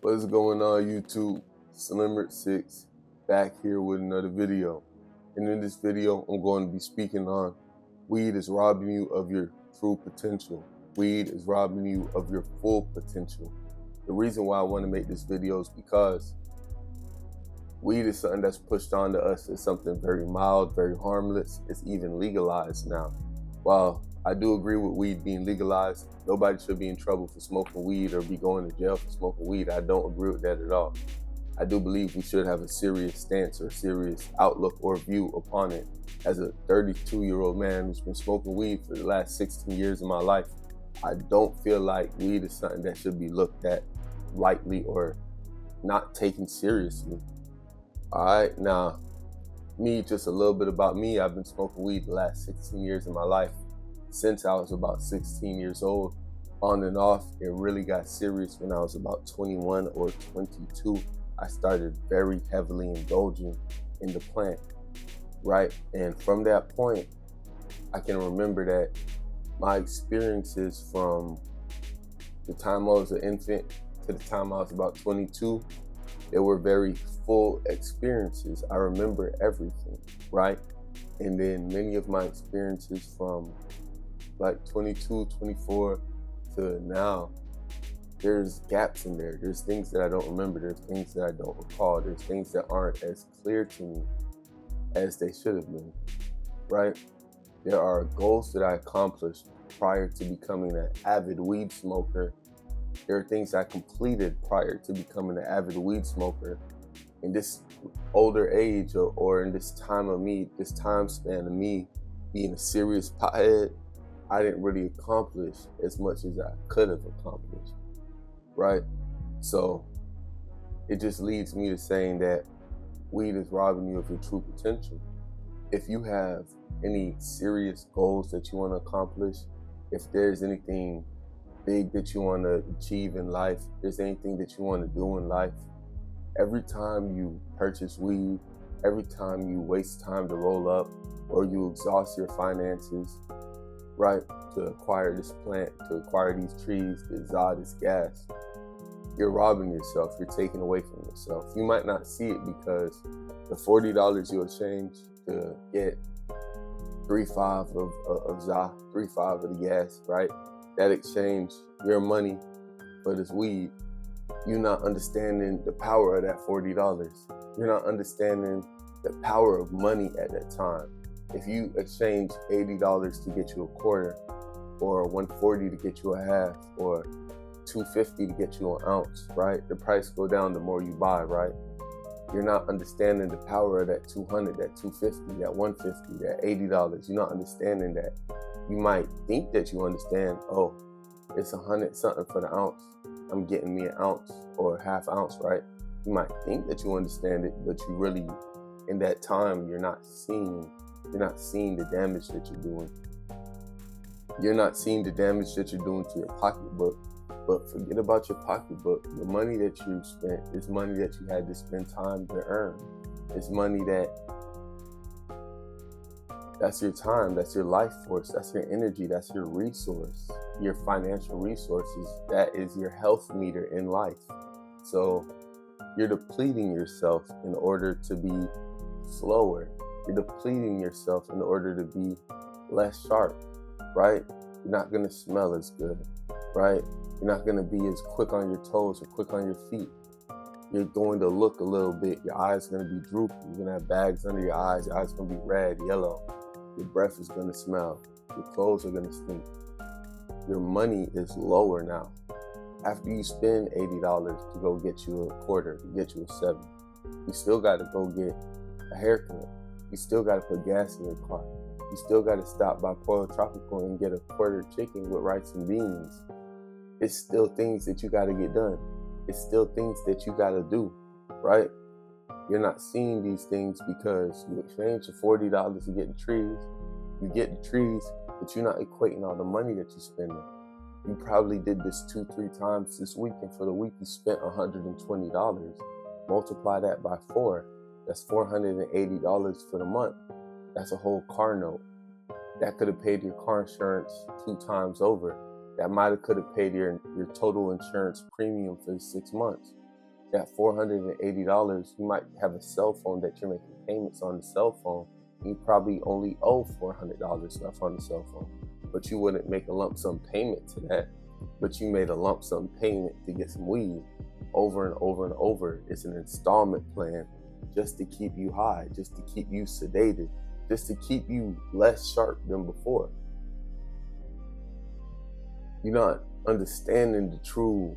What's going on, YouTube? Slimmer6 back here with another video. And in this video, I'm going to be speaking on weed is robbing you of your true potential. Weed is robbing you of your full potential. The reason why I want to make this video is because weed is something that's pushed onto us as something very mild, very harmless. It's even legalized now. While I do agree with weed being legalized, nobody should be in trouble for smoking weed or be going to jail for smoking weed. I don't agree with that at all. I do believe we should have a serious stance or serious outlook or view upon it. As a 32-year-old man who's been smoking weed for the last 16 years of my life, I don't feel like weed is something that should be looked at lightly or not taken seriously. All right, now, just a little bit about me. I've been smoking weed the last 16 years of my life. Since I was about 16 years old, on and off. It really got serious when I was about 21 or 22. I started very heavily indulging in the plant, right? And from that point, I can remember that my experiences from the time I was an infant to the time I was about 22, they were very full experiences. I remember everything, right? And then many of my experiences from like 22, 24 to now, there's gaps in there. There's things that I don't remember. There's things that I don't recall. There's things that aren't as clear to me as they should have been, right? There are goals that I accomplished prior to becoming an avid weed smoker. There are things I completed prior to becoming an avid weed smoker. In this older age or in this time of me, this time span of me being a serious pothead, I didn't really accomplish as much as I could have accomplished, right? So it just leads me to saying that weed is robbing you of your true potential. If you have any serious goals that you want to accomplish, if there's anything big that you want to achieve in life, if there's anything that you want to do in life, every time you purchase weed, every time you waste time to roll up or you exhaust your finances, right, to acquire this plant, to acquire these trees, to exhaust this gas, you're robbing yourself. You're taking away from yourself. You might not see it because the $40 you'll exchange to get 3.5 of ZA, 3.5 of the gas, right? That exchange, your money for this weed, you're not understanding the power of that $40. You're not understanding the power of money at that time. If you exchange $80 to get you a quarter, or $140 to get you a half, or $250 to get you an ounce, right? The price go down the more you buy, right? You're not understanding the power of that 200, that 250, that 150, that $80. You're not understanding that. You might think that you understand, oh, it's 100 something for the ounce. I'm getting me an ounce or a half ounce, right? You might think that you understand it, but you really, in that time, you're not seeing the damage that you're doing. You're not seeing the damage that you're doing to your pocketbook. But forget about your pocketbook. The money that you spent is money that you had to spend time to earn. It's money that's your time, that's your life force, that's your energy, that's your resource, your financial resources. That is your health meter in life. So you're depleting yourself in order to be slower. You're depleting yourself in order to be less sharp, right? You're not gonna smell as good, right? You're not gonna be as quick on your toes or quick on your feet. You're going to look a little bit. Your eyes are gonna be droopy. You're gonna have bags under your eyes. Your eyes are gonna be red, yellow. Your breath is gonna smell. Your clothes are gonna stink. Your money is lower now. After you spend $80 to go get you a quarter, to get you a 7, you still gotta go get a haircut. You still gotta put gas in your car. You still gotta stop by Pollo Tropical and get a quarter chicken with rice and beans. It's still things that you gotta get done. It's still things that you gotta do, right? You're not seeing these things because you exchange your $40 to get the trees. You get the trees, but you're not equating all the money that you're spending. You probably did this 2-3 times this week, and for the week you spent $120. Multiply that by 4. That's $480 for the month. That's a whole car note. That could have paid your car insurance 2 times over. That could have paid your total insurance premium for the 6 months. that $480, you might have a cell phone that you're making payments on the cell phone. You probably only owe $400 left on the cell phone, but you wouldn't make a lump sum payment to that, but you made a lump sum payment to get some weed over and over and over. It's an installment plan just to keep you high, just to keep you sedated, just to keep you less sharp than before. You're not understanding the true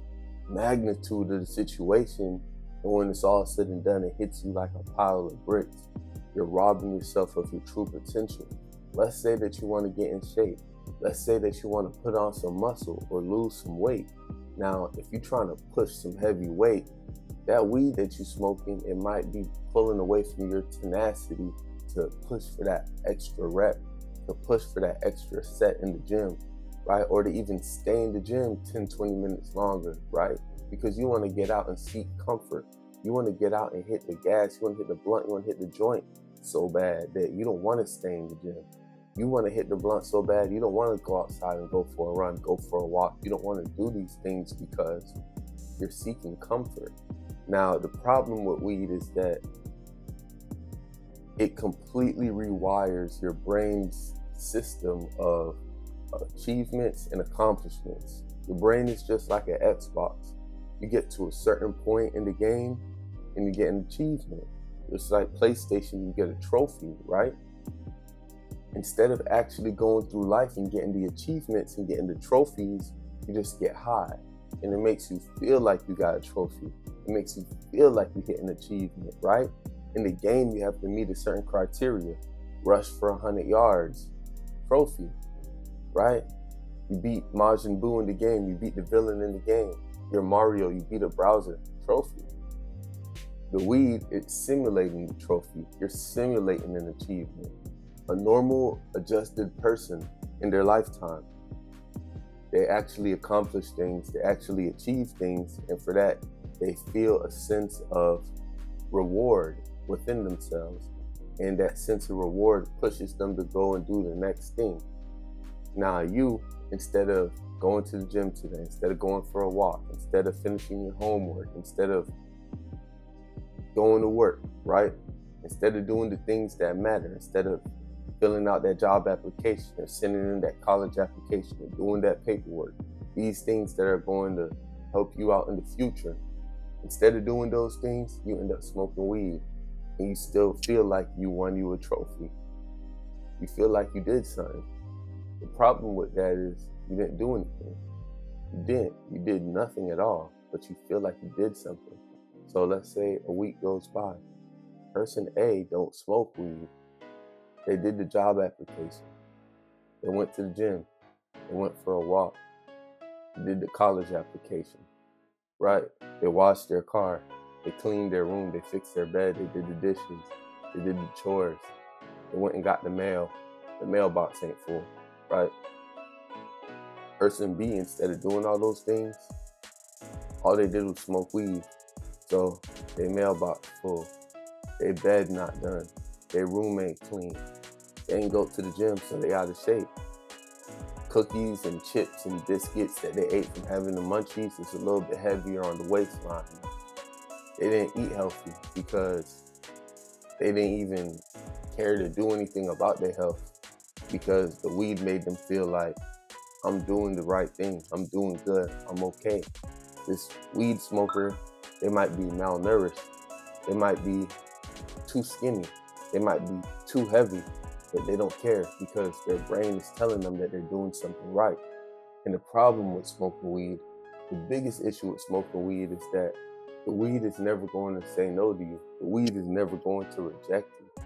magnitude of the situation, and when it's all said and done, it hits you like a pile of bricks. You're robbing yourself of your true potential. Let's say that you want to get in shape. Let's say that you want to put on some muscle or lose some weight. Now, if you're trying to push some heavy weight, that weed that you're smoking, it might be pulling away from your tenacity to push for that extra rep, to push for that extra set in the gym, right? Or to even stay in the gym 10, 20 minutes longer, right? Because you want to get out and seek comfort. You want to get out and hit the gas. You want to hit the blunt. You want to hit the joint so bad that you don't want to stay in the gym. You want to hit the blunt so bad, you don't want to go outside and go for a run, go for a walk. You don't want to do these things because you're seeking comfort. Now, the problem with weed is that it completely rewires your brain's system of achievements and accomplishments. Your brain is just like an Xbox. You get to a certain point in the game and you get an achievement. It's like PlayStation, you get a trophy, right? Instead of actually going through life and getting the achievements and getting the trophies, you just get high. And it makes you feel like you got a trophy. It makes you feel like you hit an achievement, right? In the game, you have to meet a certain criteria. Rush for 100 yards, trophy, right? You beat Majin Buu in the game. You beat the villain in the game. You're Mario, you beat a browser, trophy. The weed, it's simulating the trophy. You're simulating an achievement. A normal, adjusted person in their lifetime, they actually accomplish things, they actually achieve things, and for that, they feel a sense of reward within themselves. And that sense of reward pushes them to go and do the next thing. Now you, instead of going to the gym today, instead of going for a walk, instead of finishing your homework, instead of going to work, right? Instead of doing the things that matter, instead of filling out that job application or sending in that college application or doing that paperwork, these things that are going to help you out in the future, instead of doing those things, you end up smoking weed and you still feel like you won you a trophy. You feel like you did something. The problem with that is you didn't do anything. You didn't. You did nothing at all, but you feel like you did something. So let's say a week goes by. Person A don't smoke weed. They did the job application. They went to the gym. They went for a walk. They did the college application, right? They washed their car. They cleaned their room. They fixed their bed. They did the dishes. They did the chores. They went and got the mail. The mailbox ain't full, right? Person B, instead of doing all those things, all they did was smoke weed. So their mailbox full. Their bed not done. Their room ain't clean. They ain't go to the gym, so they out of shape. Cookies and chips and biscuits that they ate from having the munchies is a little bit heavier on the waistline. They didn't eat healthy because they didn't even care to do anything about their health, because the weed made them feel like, I'm doing the right thing. I'm doing good. I'm okay. This weed smoker, they might be malnourished. They might be too skinny. They might be too heavy, but they don't care because their brain is telling them that they're doing something right. And the problem with smoking weed, the biggest issue with smoking weed is that the weed is never going to say no to you. The weed is never going to reject you.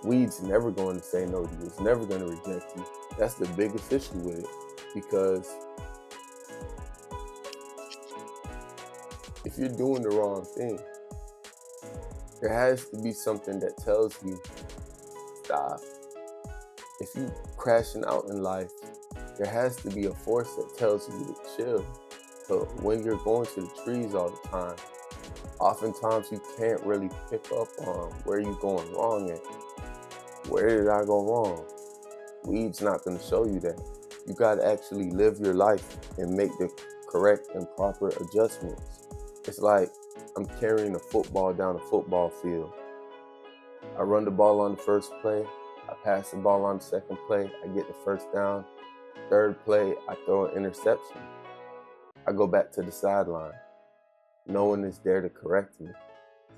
Weed's never going to say no to you. It's never going to reject you. That's the biggest issue with it, because if you're doing the wrong thing, there has to be something that tells you, stop. If you're crashing out in life, there has to be a force that tells you to chill. So when you're going to the trees all the time, oftentimes you can't really pick up on where you're going wrong at. Where did I go wrong? Weed's not going to show you that. You got to actually live your life and make the correct and proper adjustments. It's like I'm carrying a football down a football field. I run the ball on the first play. I pass the ball on the second play. I get the first down. Third play, I throw an interception. I go back to the sideline. No one is there to correct me.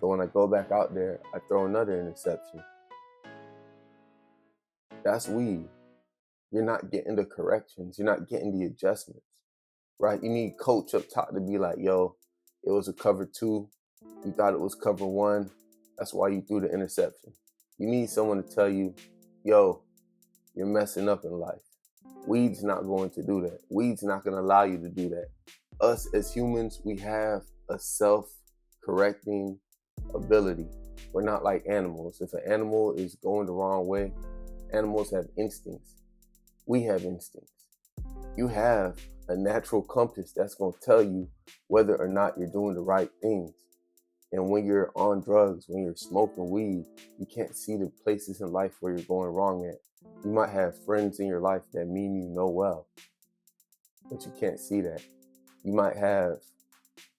So when I go back out there, I throw another interception. That's weed. You're not getting the corrections. You're not getting the adjustments, right? You need coach up top to be like, yo, it was a cover 2. You thought it was cover 1. That's why you threw the interception. You need someone to tell you, yo, you're messing up in life. Weed's not going to do that. Weed's not going to allow you to do that. Us as humans, we have a self-correcting ability. We're not like animals. If an animal is going the wrong way, animals have instincts. We have instincts. You have a natural compass that's going to tell you whether or not you're doing the right things. And when you're on drugs, when you're smoking weed, you can't see the places in life where you're going wrong at. You might have friends in your life that mean you no well, but you can't see that. You might have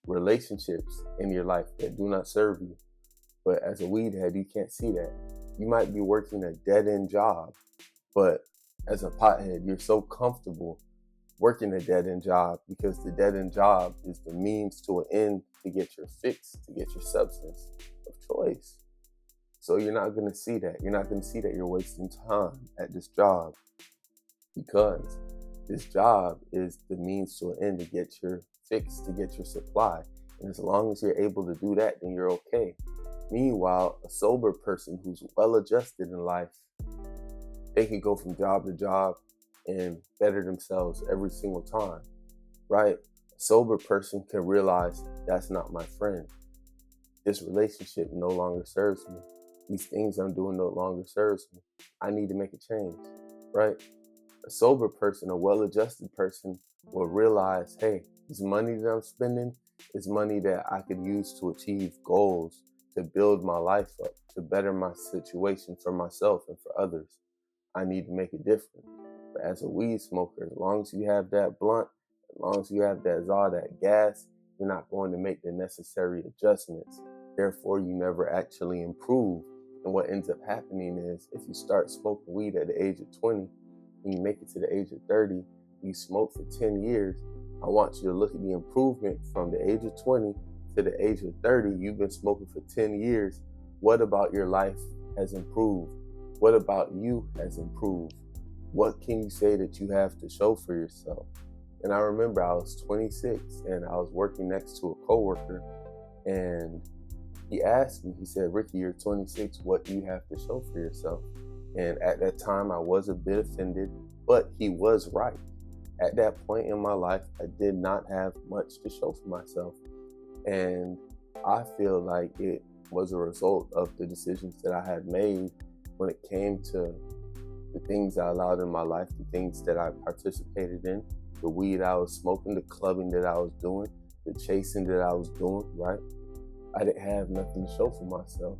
relationships in your life that do not serve you, but as a weed head, you can't see that. You might be working a dead-end job, but as a pothead, you're so comfortable working a dead-end job because the dead-end job is the means to an end to get your fix, to get your substance of choice. So you're not going to see that. You're not going to see that you're wasting time at this job because this job is the means to an end to get your fix, to get your supply. And as long as you're able to do that, then you're okay. Meanwhile, a sober person who's well-adjusted in life, they can go from job to job and better themselves every single time, right? A sober person can realize that's not my friend. This relationship no longer serves me. These things I'm doing no longer serves me. I need to make a change, right? A sober person, a well-adjusted person will realize, hey, this money that I'm spending is money that I could use to achieve goals, to build my life up, to better my situation for myself and for others. I need to make a difference. But as a weed smoker, as long as you have that blunt, as long as you have that gas, you're not going to make the necessary adjustments. Therefore, you never actually improve. And what ends up happening is if you start smoking weed at the age of 20 and you make it to the age of 30, you smoke for 10 years, I want you to look at the improvement from the age of 20 to the age of 30. You've been smoking for 10 years. What about your life has improved? What about you has improved? What can you say that you have to show for yourself? And I remember I was 26 and I was working next to a coworker and he asked me, he said, Ricky, you're 26, what do you have to show for yourself? And at that time I was a bit offended, but he was right. At that point in my life, I did not have much to show for myself. And I feel like it was a result of the decisions that I had made when it came to the things I allowed in my life, the things that I participated in, the weed I was smoking, the clubbing that I was doing, the chasing that I was doing, right? I didn't have nothing to show for myself.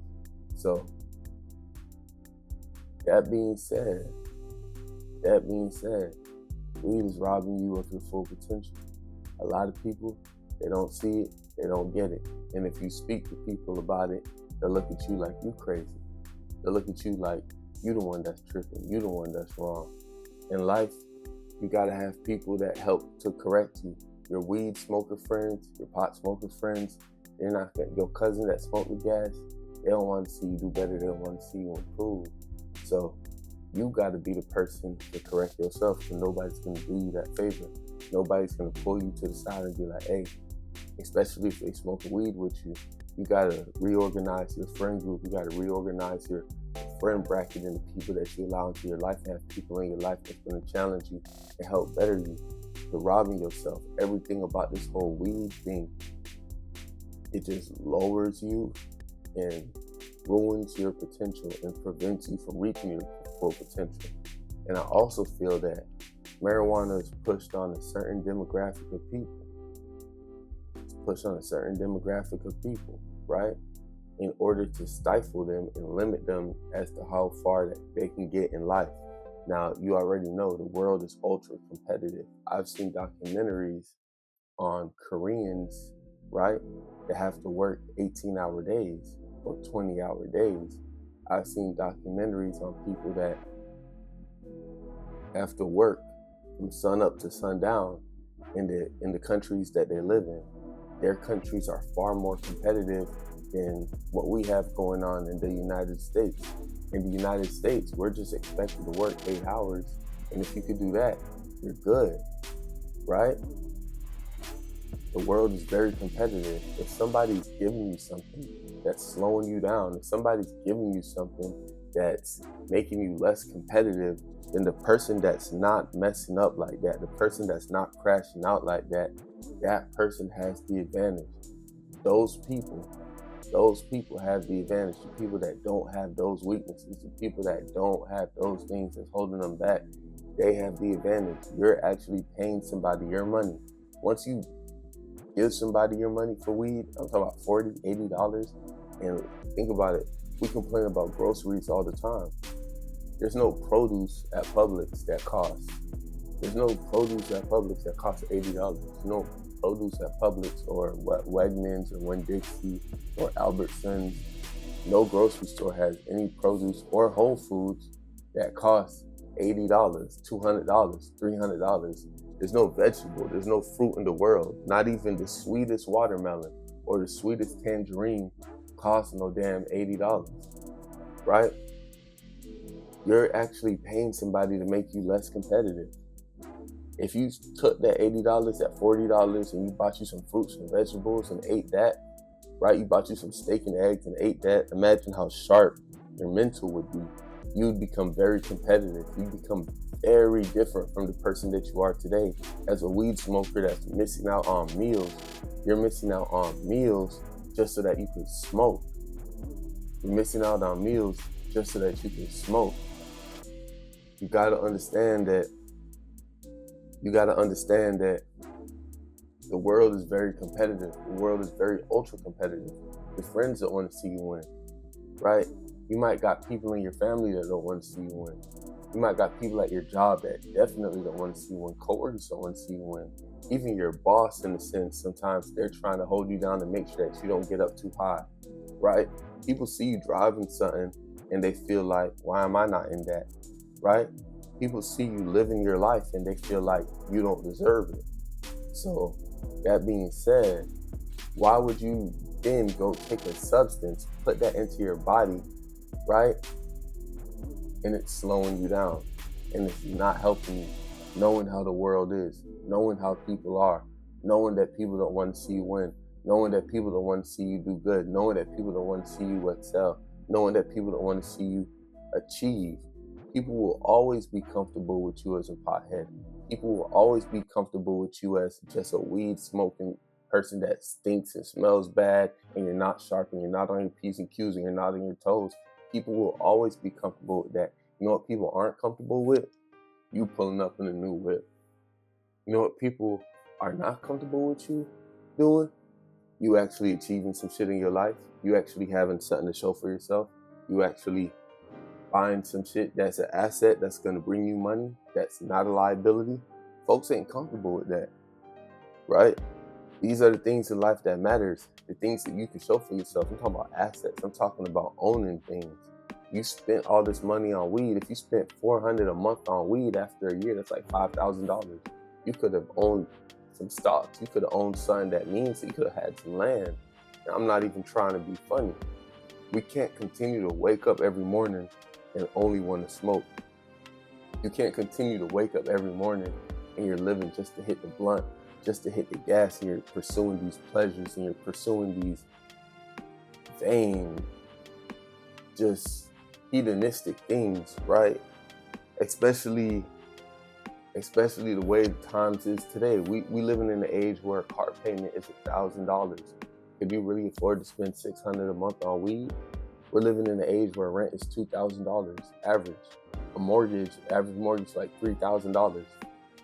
So that being said, weed is robbing you of your full potential. A lot of people, they don't see it, they don't get it. And if you speak to people about it, they'll look at you like you crazy. They'll look at you like you the one that's tripping, you the one that's wrong. In life, you gotta have people that help to correct you. Your weed smoker friends, your pot smoker friends, they're not your cousin that smoked the gas. They don't want to see you do better. They don't want to see you improve. So you got to be the person to correct yourself, because nobody's going to do you that favor. Nobody's going to pull you to the side and be like, hey, especially if they smoke weed with you, you got to reorganize your friend group. You got to reorganize your friend bracket and the people that you allow into your life. Have people in your life that's going to challenge you and help better you. You're robbing yourself. Everything about this whole weed thing, it just lowers you and ruins your potential and prevents you from reaching your full potential. And I also feel that marijuana is pushed on a certain demographic of people. It's pushed on a certain demographic of people, right? In order to stifle them and limit them as to how far that they can get in life. Now, you already know the world is ultra competitive. I've seen documentaries on Koreans, right? that have to work 18-hour days or 20-hour days. I've seen documentaries on people that have to work from sun up to sundown in the countries that they live in. Their countries are far more competitive than what we have going on in the United States. In the United States, we're just expected to work 8 hours, and if you could do that, you're good, right? The world is very competitive. If somebody's giving you something that's slowing you down, if somebody's giving you something that's making you less competitive, then the person that's not messing up like that, the person that's not crashing out like that, that person has the advantage. Those people have the advantage. The people that don't have those weaknesses, the people that don't have those things that's holding them back, they have the advantage. You're actually paying somebody your money. Once you give somebody your money for weed, I'm talking about $40, $80, and think about it, we complain about groceries all the time. There's no produce at Publix that costs. There's no produce at Publix that costs $80. There's no produce at Publix or Wegmans or Winn-Dixie or Albertsons. No grocery store has any produce or Whole Foods that costs $80, $200, $300. There's no vegetable, there's no fruit in the world. Not even the sweetest watermelon or the sweetest tangerine costs no damn $80, right? You're actually paying somebody to make you less competitive. If you took that $80 at $40 and you bought you some fruits and vegetables and ate that, right? You bought you some steak and eggs and ate that. Imagine how sharp your mental would be. You'd become very competitive. You'd become very different from the person that you are today. As a weed smoker that's missing out on meals, you're missing out on meals just so that you can smoke. You're missing out on meals just so that you can smoke. You gotta understand that the world is very competitive. The world is very ultra competitive. Your friends don't want to see you win, right? You might got people in your family that don't want to see you win. You might got people at your job that definitely don't want to see you win. Coworkers don't want to see you win. Even your boss, in a sense, sometimes they're trying to hold you down to make sure that you don't get up too high, right? People see you driving something and they feel like, why am I not in that, right? People see you living your life and they feel like you don't deserve it. So that being said, why would you then go take a substance, put that into your body, right? And it's slowing you down and it's not helping you, knowing how the world is, knowing how people are, knowing that people don't want to see you win, knowing that people don't want to see you do good, knowing that people don't want to see you excel, knowing that people don't want to see you achieve. People will always be comfortable with you as a pothead. People will always be comfortable with you as just a weed smoking person that stinks and smells bad, and you're not sharp and you're not on your P's and Q's and you're not on your toes. People will always be comfortable with that. You know what people aren't comfortable with? You pulling up in a new whip. You know what people are not comfortable with you doing? You actually achieving some shit in your life. You actually having something to show for yourself. You actually buying some shit that's an asset that's going to bring you money, that's not a liability. Folks ain't comfortable with that, right? These are the things in life that matters, the things that you can show for yourself. I'm talking about assets. I'm talking about owning things. You spent all this money on weed. If you spent $400 a month on weed after a year, that's like $5,000. You could have owned some stocks. You could have owned something that means that you could have had some land. And I'm not even trying to be funny. We can't continue to wake up every morning and only want to smoke. You can't continue to wake up every morning and you're living just to hit the blunt, just to hit the gas, and you're pursuing these pleasures and you're pursuing these vain, just hedonistic things, right? Especially the way the times is today. We living in an age where a car payment is $1,000. Could you really afford to spend $600 a month on weed? We're living in an age where rent is $2,000 average. Average mortgage is like $3,000.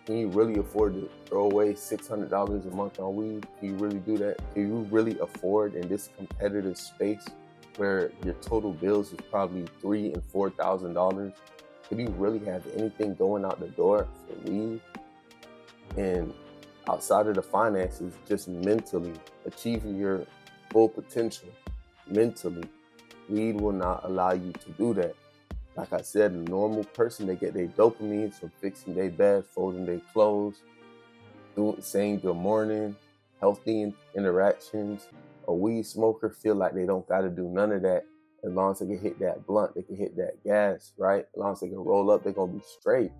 Can you really afford to throw away $600 a month on weed? Can you really do that? Can you really afford in this competitive space where your total bills is probably $3,000 and $4,000? Could you really have anything going out the door for weed? And outside of the finances, just mentally achieving your full potential mentally, weed will not allow you to do that. Like I said, a normal person, they get their dopamine from fixing their bed, folding their clothes, saying good morning, healthy interactions. A weed smoker feel like they don't got to do none of that. As long as they can hit that blunt, they can hit that gas, right? As long as they can roll up, they're going to be straight.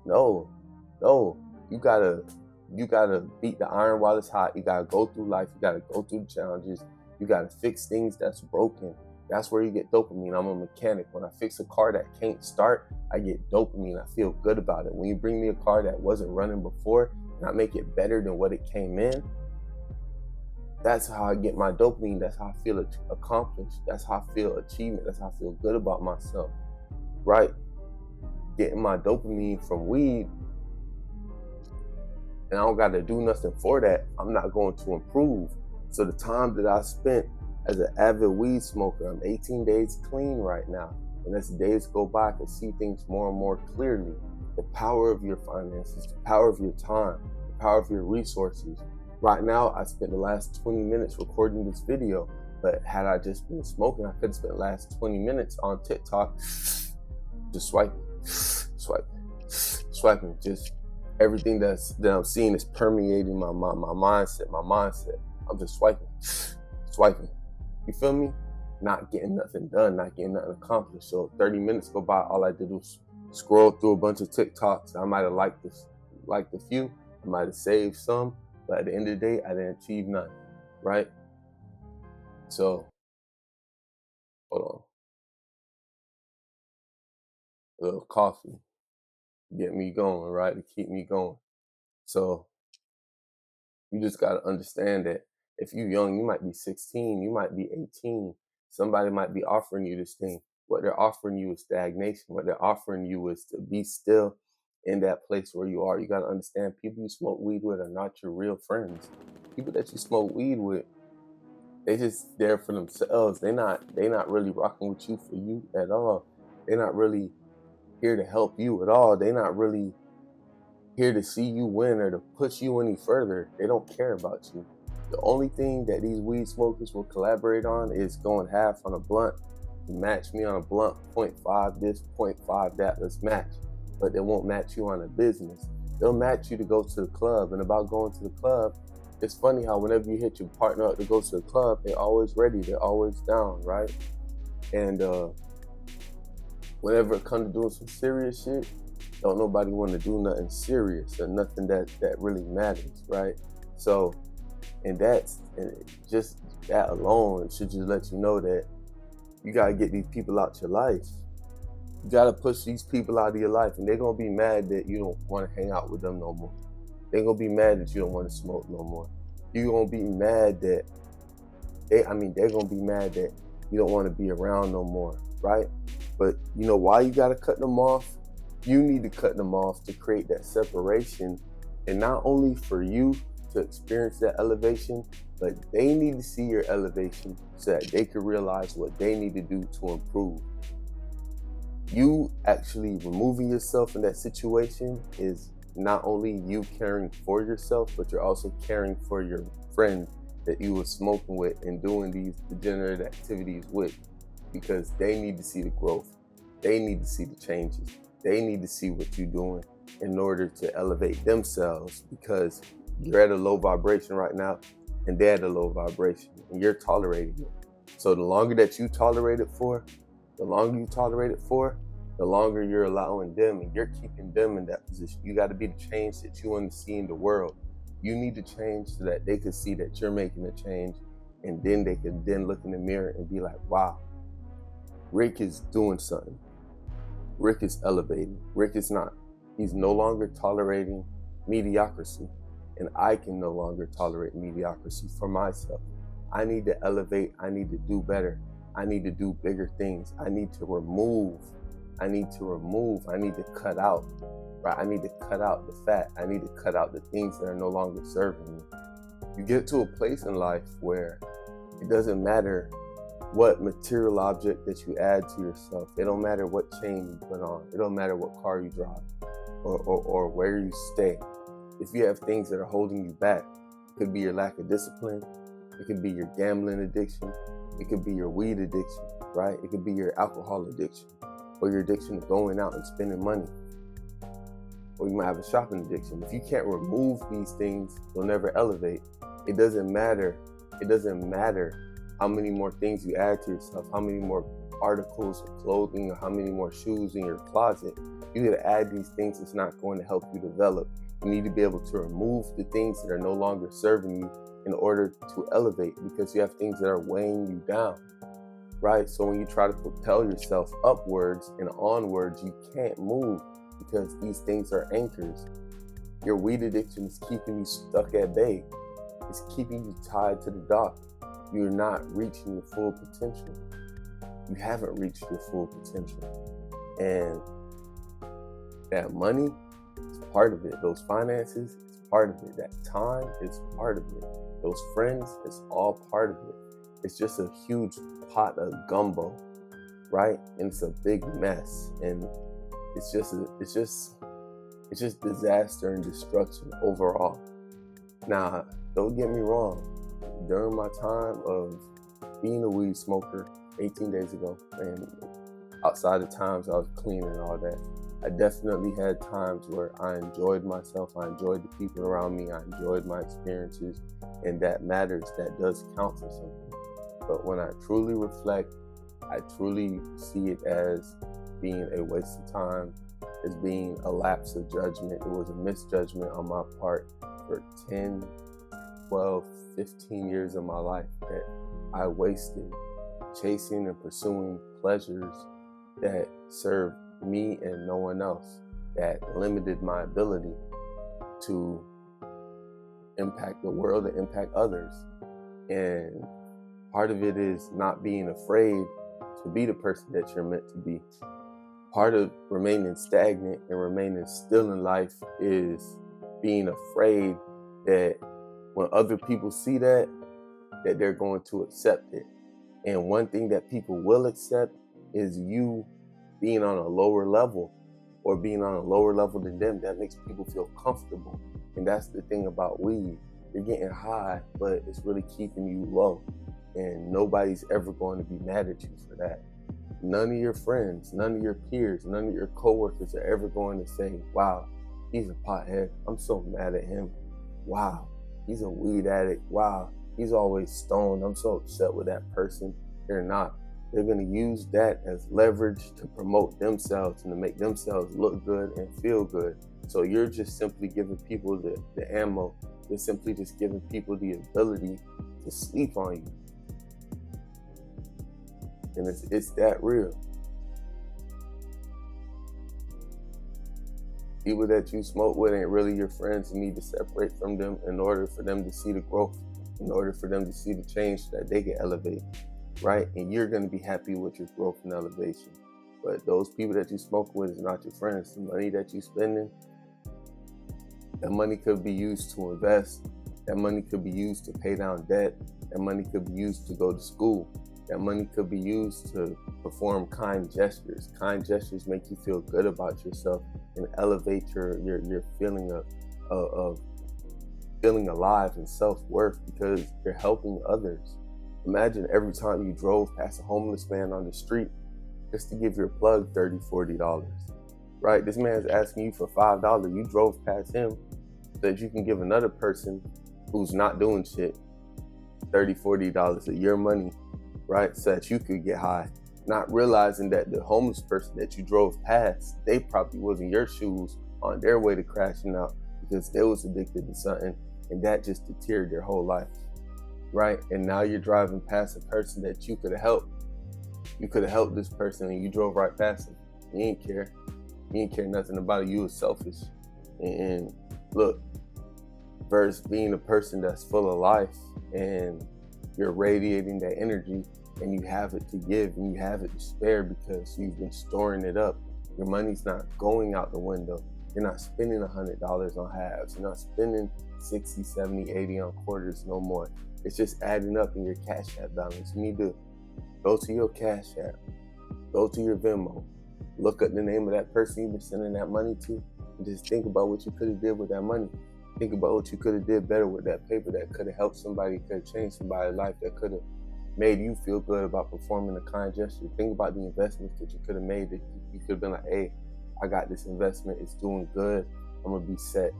No, you gotta beat the iron while it's hot. You gotta go through life. You gotta go through the challenges. You gotta fix things that's broken. That's where you get dopamine. I'm a mechanic. When I fix a car that can't start, I get dopamine. I feel good about it. When you bring me a car that wasn't running before and I make it better than what it came in, that's how I get my dopamine. That's how I feel accomplished. That's how I feel achievement. That's how I feel good about myself, right? Getting my dopamine from weed, and I don't got to do nothing for that, I'm not going to improve. So the time that I spent as an avid weed smoker, I'm 18 days clean right now. And as the days go by, I can see things more and more clearly. The power of your finances, the power of your time, the power of your resources. Right now, I spent the last 20 minutes recording this video, but had I just been smoking, I could have spent the last 20 minutes on TikTok just swiping. Just everything that I'm seeing is permeating my mindset. I'm just swiping. You feel me? Not getting nothing done, not getting nothing accomplished. So 30 minutes go by, all I did was scroll through a bunch of TikToks. I might have liked a few, I might have saved some, but at the end of the day, I didn't achieve none, right? So, hold on. A little coffee, get me going, right? To keep me going. So, you just got to understand that if you're young, you might be 16, you might be 18. Somebody might be offering you this thing. What they're offering you is stagnation. What they're offering you is to be still in that place where you are. You got to understand, people you smoke weed with are not your real friends. People that you smoke weed with, they just there for themselves. They're not really rocking with you for you at all. They're not really here to help you at all. They're not really here to see you win or to push you any further. They don't care about you. The only thing that these weed smokers will collaborate on is going half on a blunt. Match me on a blunt, 0.5 this, 0.5 that, let's match. But they won't match you on a business. They'll match you to go to the club. And about going to the club, it's funny how whenever you hit your partner up to go to the club, they're always ready, they're always down, right? And whenever it comes to doing some serious shit, don't nobody want to do nothing serious or nothing that really matters, right? So, and just that alone should just let you know that you gotta get these people out your life. You gotta push these people out of your life, and they're gonna be mad that you don't want to hang out with them no more. They're gonna be mad that you don't want to smoke no more. You're gonna be mad that they're gonna be mad that you don't want to be around no more, right? But you know why you gotta cut them off? You need to cut them off to create that separation, and not only for you to experience that elevation, but they need to see your elevation so that they can realize what they need to do to improve. You actually removing yourself in that situation is not only you caring for yourself, but you're also caring for your friend that you were smoking with and doing these degenerate activities with, because they need to see the growth. They need to see the changes. They need to see what you're doing in order to elevate themselves, because you're at a low vibration right now and they're at a low vibration and you're tolerating it. So the longer that you tolerate it for, the longer you're allowing them and you're keeping them in that position. You got to be the change that you want to see in the world. You need to change so that they can see that you're making a change, and then they can then look in the mirror and be like, wow, Rick is doing something. Rick is elevating. He's no longer tolerating mediocrity, and I can no longer tolerate mediocrity for myself. I need to elevate. I need to do better. I need to do bigger things. I need to remove. I need to cut out, right? I need to cut out the fat. I need to cut out the things that are no longer serving me. You get to a place in life where it doesn't matter what material object that you add to yourself. It don't matter what chain you put on. It don't matter what car you drive or where you stay. If you have things that are holding you back, it could be your lack of discipline, It could be your gambling addiction. It could be your weed addiction, right? It could be your alcohol addiction, or your addiction to going out and spending money. Or you might have a shopping addiction. If you can't remove these things, you'll never elevate. It doesn't matter. It doesn't matter how many more things you add to yourself, how many more articles of clothing, or how many more shoes in your closet. You need to add these things. It's not going to help you develop. You need to be able to remove the things that are no longer serving you in order to elevate, because you have things that are weighing you down, right? So when you try to propel yourself upwards and onwards, you can't move because these things are anchors. Your weed addiction is keeping you stuck at bay. It's keeping you tied to the dock. You're not reaching your full potential. You haven't reached your full potential. And that money is part of it. Those finances is part of it. That time is part of it. Those friends is all part of it. It's just a huge pot of gumbo, right? And it's a big mess. And it's just disaster and destruction overall. Now, don't get me wrong. During my time of being a weed smoker 18 days ago, and outside of times I was clean and all that, I definitely had times where I enjoyed myself. I enjoyed the people around me. I enjoyed my experiences, and that matters. That does count for something. But when I truly reflect, I truly see it as being a waste of time, as being a lapse of judgment. It was a misjudgment on my part for 10, 12, 15 years of my life that I wasted chasing and pursuing pleasures that served me and no one else, that limited my ability to impact the world and impact others. And part of it is not being afraid to be the person that you're meant to be. Part of remaining stagnant and remaining still in life is being afraid that when other people see that they're going to accept it. And one thing that people will accept is you being on a lower level, or being on a lower level than them. That makes people feel comfortable. And that's the thing about weed. You're getting high, but it's really keeping you low. And nobody's ever going to be mad at you for that. None of your friends, none of your peers, none of your coworkers are ever going to say, wow, he's a pothead. I'm so mad at him. Wow, he's a weed addict. Wow, he's always stoned. I'm so upset with that person. They're not. They're going to use that as leverage to promote themselves and to make themselves look good and feel good. So you're just simply giving people the ammo. You're simply just giving people the ability to sleep on you. And it's that real. People that you smoke with ain't really your friends. You need to separate from them in order for them to see the growth, in order for them to see the change so that they can elevate, right? And you're going to be happy with your growth and elevation. But those people that you smoke with is not your friends. The money that you spending, that money could be used to invest. That money could be used to pay down debt. That money could be used to go to school. That money could be used to perform kind gestures. Kind gestures make you feel good about yourself and elevate your feeling of feeling alive and self-worth, because you're helping others. Imagine every time you drove past a homeless man on the street just to give your plug $30, $40, right? This man's asking you for $5. You drove past him so that you can give another person who's not doing shit $30, $40 of your money, right? So that you could get high, not realizing that the homeless person that you drove past, they probably was in your shoes on their way to crashing out because they was addicted to something, and that just deterred their whole life, right? And now you're driving past a person that you could have helped. You could have helped this person, and you drove right past him. You didn't care. You didn't care nothing about it. You was selfish. And look, versus being a person that's full of life and you're radiating that energy, and you have it to give and you have it to spare because you've been storing it up. Your money's not going out the window. You're not spending $100 on halves. You're not spending 60, 70, 80 on quarters no more. It's just adding up in your Cash App balance. You need to go to your Cash App, go to your Venmo, look up the name of that person you've been sending that money to, and just think about what you could have did with that money. Think about what you could have did better with that paper, that could have helped somebody, could have changed somebody's life, that could have made you feel good about performing a kind gesture. Think about the investments that you could have made, that you could have been like, hey, I got this investment, it's doing good, I'm gonna be set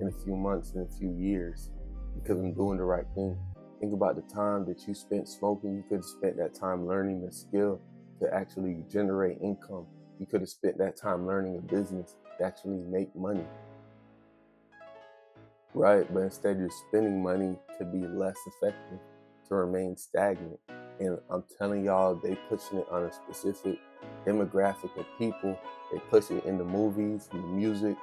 in a few months, in a few years, because I'm doing the right thing. Think about the time that you spent smoking. You could have spent that time learning a skill to actually generate income. You could have spent that time learning a business to actually make money, right? But instead you're spending money to be less effective, to remain stagnant. And I'm telling y'all, they pushing it on a specific demographic of people. They push it in the movies, in the music,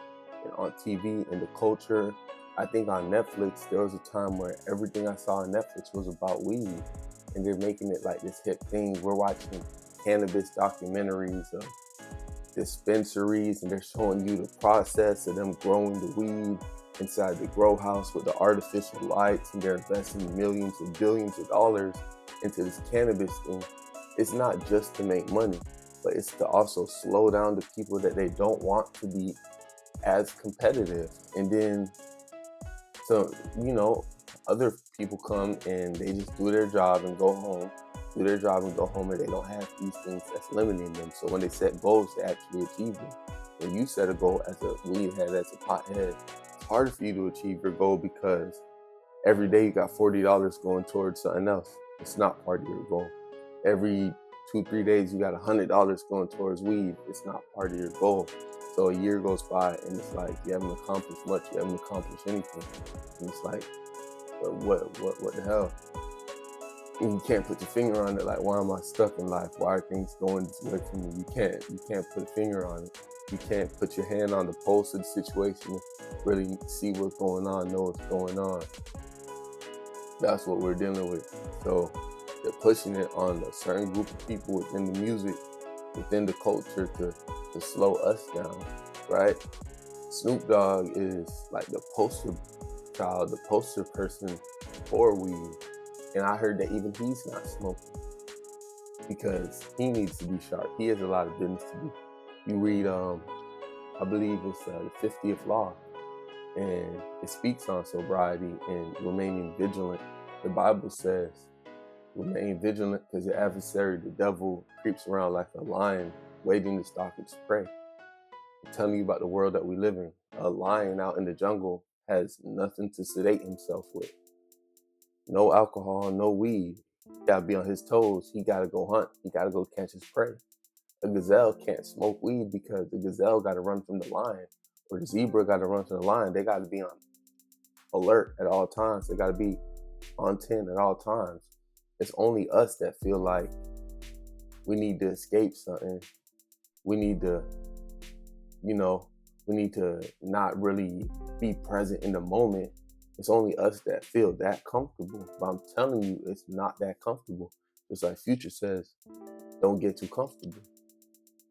and on TV, in the culture. I think on Netflix, there was a time where everything I saw on Netflix was about weed. And they're making it like this hip thing. We're watching cannabis documentaries of dispensaries, and they're showing you the process of them growing the weed inside the grow house with the artificial lights, and they're investing millions and billions of dollars into this cannabis thing. It's not just to make money, but it's to also slow down the people that they don't want to be as competitive. And then, so, other people come and they just do their job and go home, and they don't have these things that's limiting them. So when they set goals, they actually achieve them. When you set a goal as a weed head, as a pothead, it's harder for you to achieve your goal because every day you got $40 going towards something else. It's not part of your goal. Every 2-3 days you got $100 going towards weed. It's not part of your goal. So a year goes by and it's like you haven't accomplished much. You haven't accomplished anything. And it's like, what the hell? And you can't put your finger on it. Like, why am I stuck in life? Why are things going this way for me? You can't put a finger on it. You can't put your hand on the pulse of the situation and really see what's going on, know what's going on. That's what we're dealing with. So they're pushing it on a certain group of people within the music, within the culture to slow us down, right? Snoop Dogg is like the poster child, the poster person for weed. And I heard that even he's not smoking because he needs to be sharp. He has a lot of business to do. You read, I believe it's the 50th Law, and it speaks on sobriety and remaining vigilant. The Bible says, remain vigilant because your adversary, the devil, creeps around like a lion waiting to stalk its prey. I'm telling you about the world that we live in. A lion out in the jungle has nothing to sedate himself with. No alcohol, no weed. He gotta be on his toes. He gotta go hunt. He gotta go catch his prey. A gazelle can't smoke weed because the gazelle gotta run from the lion, or the zebra gotta run from the lion. They gotta be on alert at all times. They gotta be on 10 at all times. It's only us that feel like we need to escape something. We need to, we need to not really be present in the moment. It's only us that feel that comfortable. But I'm telling you, it's not that comfortable. Just like Future says, don't get too comfortable.